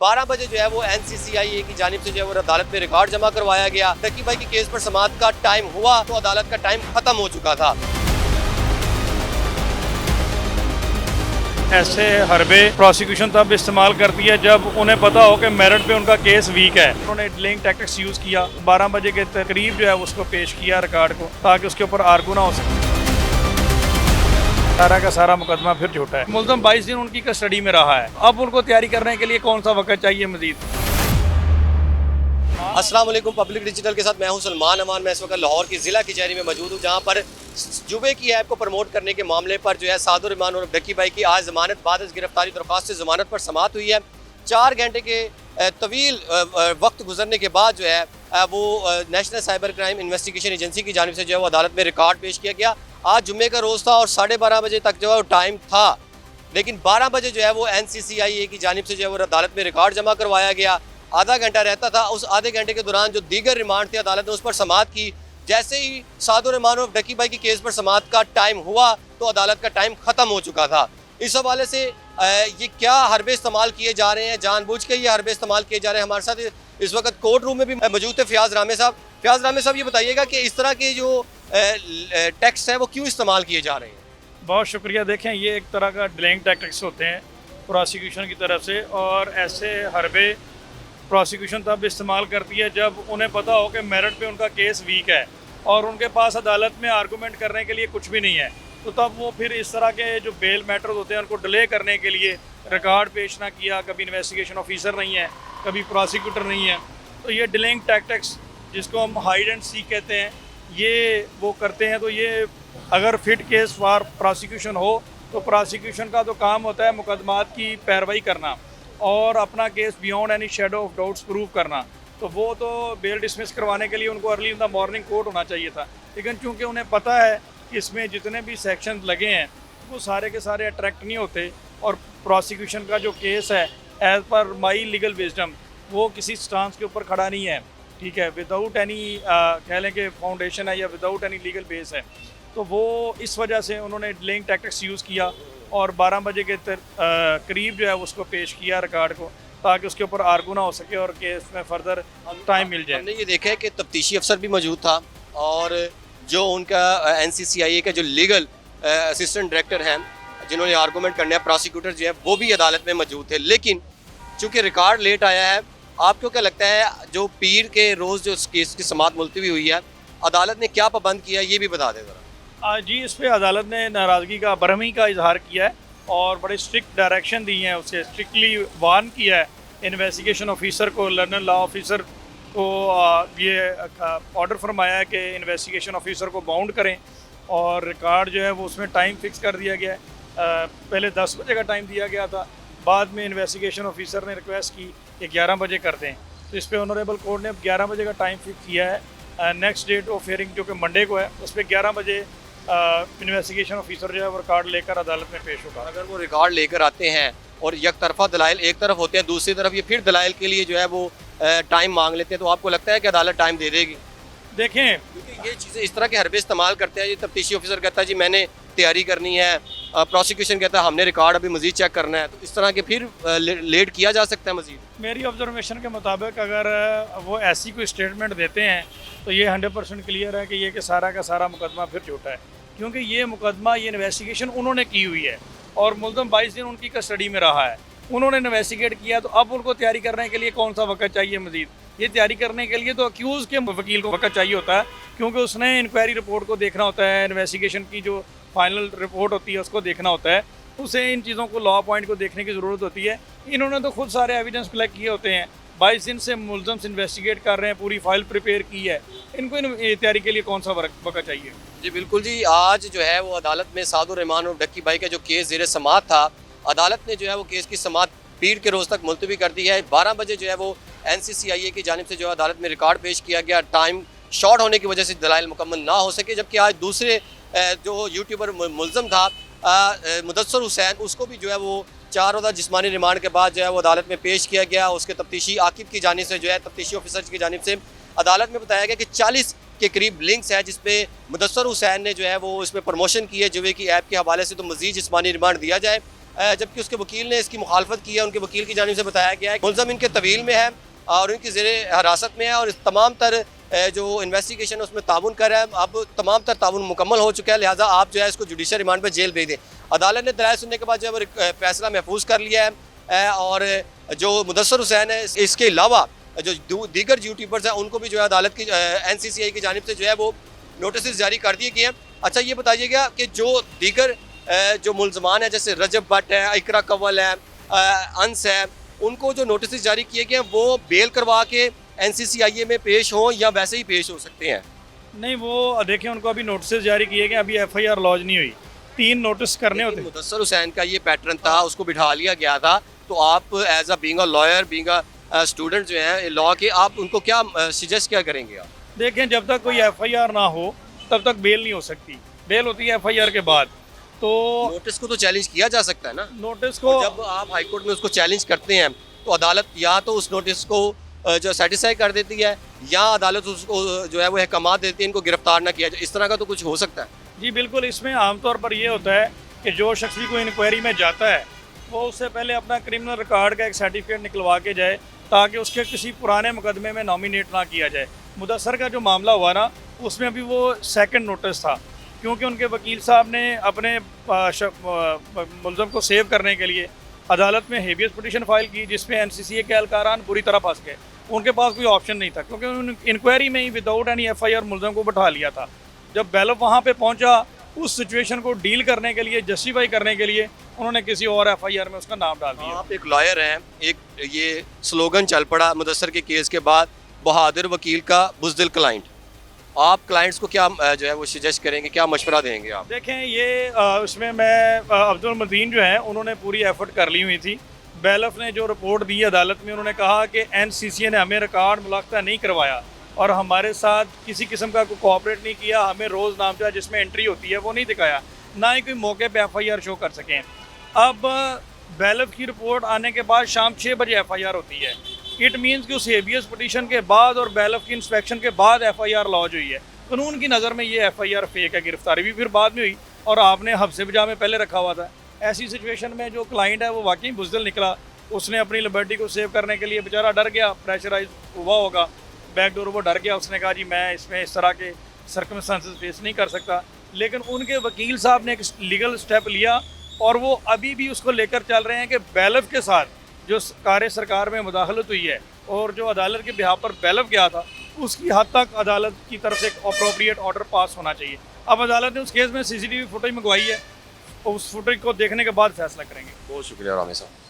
12 बजे जो है वो NCCIA की जानिब से जो है वो अदालत में रिकॉर्ड जमा करवाया गया। तकी भाई की केस पर समाअत का टाइम हुआ तो अदालत का टाइम खत्म हो चुका था। ऐसे हरबे प्रोसिक्यूशन तब इस्तेमाल करती है जब उन्हें पता हो कि मेरिट पे उनका केस वीक है। उन्होंने डिलेइंग टैक्टिक्स यूज़ किया, 12 बजे के करीब जो है उसको पेश किया रिकॉर्ड को, ताकि उसके ऊपर आर्गू ना हो सके। सारा का सारा मुकदमा फिर झूठा है। मुल्ज़म 22 दिन उनकी कस्टडी में रहा है। अब उनको तैयारी करने के लिए कौन सा वक्त चाहिए मजीद? अस्सलाम वालेकुम, पब्लिक डिजिटल के साथ मैं हूं सलमान अमान। मैं इस वक्त लाहौर की ज़िला कचहरी में मौजूद हूं, जहां पर जुबे की ऐप को प्रमोट करने के मामले पर जो है सादुर रहमान और डक्की भाई की आज ज़मानत बाद गिरफ्तारी दरख्वास्त से ज़मानत पर समाअत हुई है। 4 घंटे के तवील वक्त गुजरने के बाद जो है वो national cyber crime investigation agency की जानिब से जो है वो अदालत में रिकॉर्ड पेश किया गया। आज जुम्मे का रोज़ था और 12:30 बजे तक जो है वो टाइम था, लेकिन 12 बजे जो है वो NCCIA की जानिब से जो है वो अदालत में रिकॉर्ड जमा करवाया गया। आधा घंटा रहता था, उस आधे घंटे के दौरान जो दीगर रिमांड थे अदालत ने उस पर समाअत की। जैसे ही सादुर रहमान और डक्की भाई की केस पर समाअत का टाइम हुआ तो अदालत का टाइम ख़त्म हो चुका था। इस हवाले से ये क्या हरबे इस्तेमाल किए जा रहे हैं, जानबूझ के ये हरबे इस्तेमाल किए जा रहे हैं। हमारे साथ इस वक्त कोर्ट रूम में भी मौजूद थे फयाज रामे साहब। फयाज रामे साहब, ये बताइएगा कि इस तरह के जो टेक्स्ट हैं वो क्यों इस्तेमाल किए जा रहे हैं? बहुत शुक्रिया। देखें, ये एक तरह का डिलेइंग टैक्टिक्स होते हैं प्रोसिक्यूशन की तरफ से, और ऐसे हरबे प्रोसिक्यूशन तब इस्तेमाल करती है जब उन्हें पता हो कि मेरिट पे उनका केस वीक है और उनके पास अदालत में आर्गूमेंट करने के लिए कुछ भी नहीं है। तो तब वो फिर इस तरह के जो बेल मैटर्स होते हैं उनको डिले करने के लिए रिकॉर्ड पेश ना किया। कभी इन्वेस्टिगेशन ऑफिसर नहीं है, कभी प्रोसिक्यूटर नहीं है, तो ये डिलेइंग टैक्टिक्स जिसको हम हाइड एंड सीक कहते हैं, ये वो करते हैं। तो ये अगर फिट केस फॉर प्रोसिक्यूशन हो तो प्रोसिक्यूशन का तो काम होता है मुकदमात की पैरवाई करना और अपना case beyond any shadow of doubts prove करना। तो वो तो बेल डिसमिस करवाने के लिए उनको early in the morning court होना चाहिए था, लेकिन चूंकि उन्हें पता है कि इसमें जितने भी सेक्शन लगे हैं वो सारे के सारे अट्रैक्ट नहीं होते और प्रोसिक्यूशन का जो केस है as per my legal wisdom वो किसी स्टांस के ऊपर खड़ा नहीं है, ठीक है, विदाउट एनी कह लें कि फाउंडेशन है या विदाउट एनी लीगल बेस है। तो वो इस वजह से उन्होंने डिलेइंग टैक्टिक्स यूज़ किया और 12 बजे के करीब जो है उसको पेश किया रिकॉर्ड को, ताकि उसके ऊपर आर्गू ना हो सके और केस में फर्दर टाइम मिल जाए। हमने ये देखा है कि तफ्तीशी अफसर भी मौजूद था और जो उनका NCCIA का जो लीगल असिस्टेंट डायरेक्टर हैं जिन्होंने आर्गूमेंट करना है, प्रोसिक्यूटर जो है वो भी अदालत में मौजूद थे। लेकिन चूँकि रिकॉर्ड लेट आया है, आपको क्या लगता है जो पीर के रोज़ जो केस की समाअत मुलतवी हुई है, अदालत ने क्या पाबंद किया, ये भी बता दें ज़रा। जी, इस पर अदालत ने नाराज़गी का बरहमी का इजहार किया है और बड़े स्ट्रिक्ट डायरेक्शन दी हैं, उसे स्ट्रिक्टली वार्न किया है इन्वेस्टिगेशन ऑफिसर को, लर्नर लॉ ऑफिसर को ये ऑर्डर फरमाया है कि इन्वेस्टिगेशन ऑफिसर को बाउंड करें और रिकॉर्ड जो है वो उसमें टाइम फिक्स कर दिया गया है। पहले 10 बजे का टाइम दिया गया था, बाद में इन्वेस्टिगेशन ऑफिसर ने रिक्वेस्ट की कि 11 बजे कर दें, तो इस पर ऑनरेबल कोर्ट ने 11 बजे का टाइम फिक्स किया है। नेक्स्ट डेट ऑफ हियरिंग जो कि मंडे को है, उस पर 11 बजे इन्वेस्टिगेशन ऑफिसर जो है वो रिकॉर्ड लेकर अदालत में पेश होगा। अगर वो रिकॉर्ड लेकर आते हैं और एक तरफा दलाइल एक तरफ होते हैं, दूसरी तरफ ये फिर दलाइल के लिए जो है वो टाइम मांग लेते हैं, तो आपको लगता है कि अदालत टाइम दे देगी? देखें, क्योंकि ये चीज़ें इस तरह के हरबे इस्तेमाल करते हैं। ये तफ्तीशी ऑफिसर कहता है जी मैंने तैयारी करनी है, प्रोसिक्यूशन कहता है हमने रिकॉर्ड अभी मजीद चेक करना है, तो इस तरह के फिर लेट किया जा सकता है मजीद। मेरी ऑब्जर्वेशन के मुताबिक अगर वो ऐसी कोई स्टेटमेंट देते हैं तो ये 100% क्लियर है कि ये कि सारा का सारा मुकदमा फिर झूठा है, क्योंकि ये मुकदमा, ये इन्वेस्टिगेशन उन्होंने की हुई है और मुल्ज़म 22 दिन उनकी कस्टडी में रहा है। उन्होंने इन्वेस्टिगेट किया, तो अब उनको तैयारी करने के लिए कौन सा वक्त चाहिए मजीद? ये तैयारी करने के लिए तो अक्यूज़ के वकील को वक्त चाहिए होता है, क्योंकि उसने इंक्वायरी रिपोर्ट को देखना होता है, इन्वेस्टिगेशन की जो फाइनल रिपोर्ट होती है उसको देखना होता है, उसे इन चीज़ों को, लॉ पॉइंट को देखने की ज़रूरत होती है। इन्होंने तो खुद सारे एविडेंस कलेक्ट किए होते हैं, 22 दिन से मुल्ज़म से इन्वेस्टिगेट कर रहे हैं, पूरी फाइल प्रिपेयर की है, इनको तैयारी के लिए कौन सा वक्त चाहिए? जी बिल्कुल जी, आज जो है वो अदालत में सादुर रहमान और डक्की भाई का जो केस ज़ेर समाअत था, अदालत ने जो है वो केस की समाअत पीर के रोज़ तक मुलतवी कर दी है। 12 बजे जो है वो NCCIA की जानिब से जो है अदालत में रिकॉर्ड पेश किया गया। टाइम शॉर्ट होने की वजह से दलाइल मुकम्मल ना हो सके, जबकि आज दूसरे जो यूट्यूबर मुल्ज़म था मुदस्सर हुसैन, उसको भी जो है वो 4 रोज़ा जिस्मानी रिमांड के बाद जो है वो अदालत में पेश किया गया। उसके तफ्तीशी आकिब की जानिब से जो है तफ्तीशी ऑफिसर की जानिब से अदालत में बताया गया कि 40 के करीब लिंक्स है जिसपे मुदस्सर हुसैन ने जो है वो इसमें प्रमोशन की है जुए की ऐप के हवाले से, तो मज़ीद जिस्मानी रिमांड दिया जाए। जबकि उसके वकील ने इसकी मुखालफत की है। उनके वकील की जानिब से बताया गया है मुलज़म इनके तवील में है और इनकी ज़ेरे हिरासत में है और इस तमाम तर जो इन्वेस्टिगेशन है उसमें ताउन कर रहा है। अब तमाम तर ताउन मुकम्मल हो चुका है, लिहाजा आप जो है इसको जुडिशल रिमांड पर जेल भेज दें। अदालत ने दलाइल सुनने के बाद जो है फैसला महफूज कर लिया है और जो मुदस्सर हुसैन है इसके अलावा जो दीगर यूट्यूबर्स हैं उनको भी जो है अदालत की NCCI की जानिब से जो है वो नोटिस जारी कर दिए गए हैं। अच्छा ये बताइएगा कि जो दीगर जो मुलजमान है जैसे रजब भट्ट है, इकरा कंवल है, अंस है, उनको जो नोटिस जारी किए गए हैं वो बेल करवा के NCCI में पेश हों या वैसे ही पेश हो सकते हैं? नहीं, वो देखें उनको अभी नोटिस जारी किए गए, अभी FIR लॉन्च नहीं हुई, 3 नोटिस करने होते। मुदस्सर हुसैन का ये पैटर्न था, उसको बिठा लिया गया था, तो आप as a being a lawyer, being a student जो हैं लॉ के, आप उनको क्या सजेस्ट क्या करेंगे आप? देखें जब तक कोई FIR ना हो तब तक बेल नहीं हो सकती, बेल होती है FIR के बाद। तो नोटिस को तो चैलेंज किया जा सकता है ना, नोटिस को जब आप हाई कोर्ट में उसको चैलेंज करते हैं तो अदालत या तो उस नोटिस को जो सेटिस्फाई कर देती है या अदालत उसको जो है वो अहकामात देती है इनको गिरफ्तार ना किया जाए, इस तरह का तो कुछ हो सकता है। जी बिल्कुल, इसमें आमतौर पर ये होता है कि जो शख्स भी कोई इंक्वायरी में जाता है वो उससे पहले अपना क्रिमिनल रिकॉर्ड का एक सर्टिफिकेट निकलवा के जाए ताकि उसके किसी पुराने मुकदमे में नॉमिनेट ना किया जाए। मुदस्सर का जो मामला हुआ ना उसमें अभी वो सेकंड नोटिस था, क्योंकि उनके वकील साहब ने अपने मुलज़म को सेव करने के लिए अदालत में हेबियस पिटीशन फाइल की जिसमें NCCA के एहलकारान बुरी तरह फंस गए। उनके पास कोई ऑप्शन नहीं था क्योंकि उन्होंने इंक्वायरी में ही विदाउट एनी FIR मुलज़म को बैठा लिया था। जब बैलफ वहाँ पे पहुँचा उस सिचुएशन को डील करने के लिए, जस्टिफाई करने के लिए उन्होंने किसी और FIR में उसका नाम डाल दिया। आप एक लॉयर हैं, एक ये स्लोगन चल पड़ा मुदस्सर के केस के बाद, बहादुर वकील का बुज़दिल क्लाइंट। आप क्लाइंट्स को क्या जो है वो सजेस्ट करेंगे, क्या मशवरा देंगे आप? देखें ये उसमें मैं अब्दुल मतीन जो हैं उन्होंने पूरी एफर्ट कर ली हुई थी। बैलफ ने जो रिपोर्ट दी अदालत में उन्होंने कहा कि NCCA ने हमें रिकॉर्ड मुलाक़ा नहीं करवाया और हमारे साथ किसी किस्म का कोई कोऑपरेट नहीं किया, हमें रोज़नामा जिसमें एंट्री होती है वो नहीं दिखाया, ना ही कोई मौके पे FIR शो कर सकें। अब बैलफ की रिपोर्ट आने के बाद शाम 6 बजे FIR होती है। इट मीन्स कि उस हेबियस पिटीशन के बाद और बैलफ की इंस्पेक्शन के बाद FIR लॉन्च हुई है। कानून की नज़र में ये FIR फेक है, गिरफ्तारी भी फिर बाद में हुई और आपने हफ्से बजा में पहले रखा हुआ था। ऐसी सिचुएशन में जो क्लाइंट है वो वाकई बुज़दिल निकला, उसने अपनी लिबर्टी को सेव करने के लिए बेचारा डर गया, प्रेशराइज हुआ होगा, बैकडोर वो डर गया, उसने कहा जी मैं इसमें इस तरह के सर्कमस्टांसेस फेस नहीं कर सकता। लेकिन उनके वकील साहब ने एक लीगल स्टेप लिया और वो अभी भी उसको लेकर चल रहे हैं कि बैलफ के साथ जो कार्य सरकार में मुदाखलत हुई है और जो अदालत के बिहाफ पर बैलफ गया था उसकी हद तक अदालत की तरफ से एक अप्रोप्रिएट ऑर्डर पास होना चाहिए। अब अदालत ने उस केस में CCTV फुटेज मंगवाई है, उस फुटेज को देखने के बाद फैसला करेंगे। बहुत शुक्रिया रामी साहब।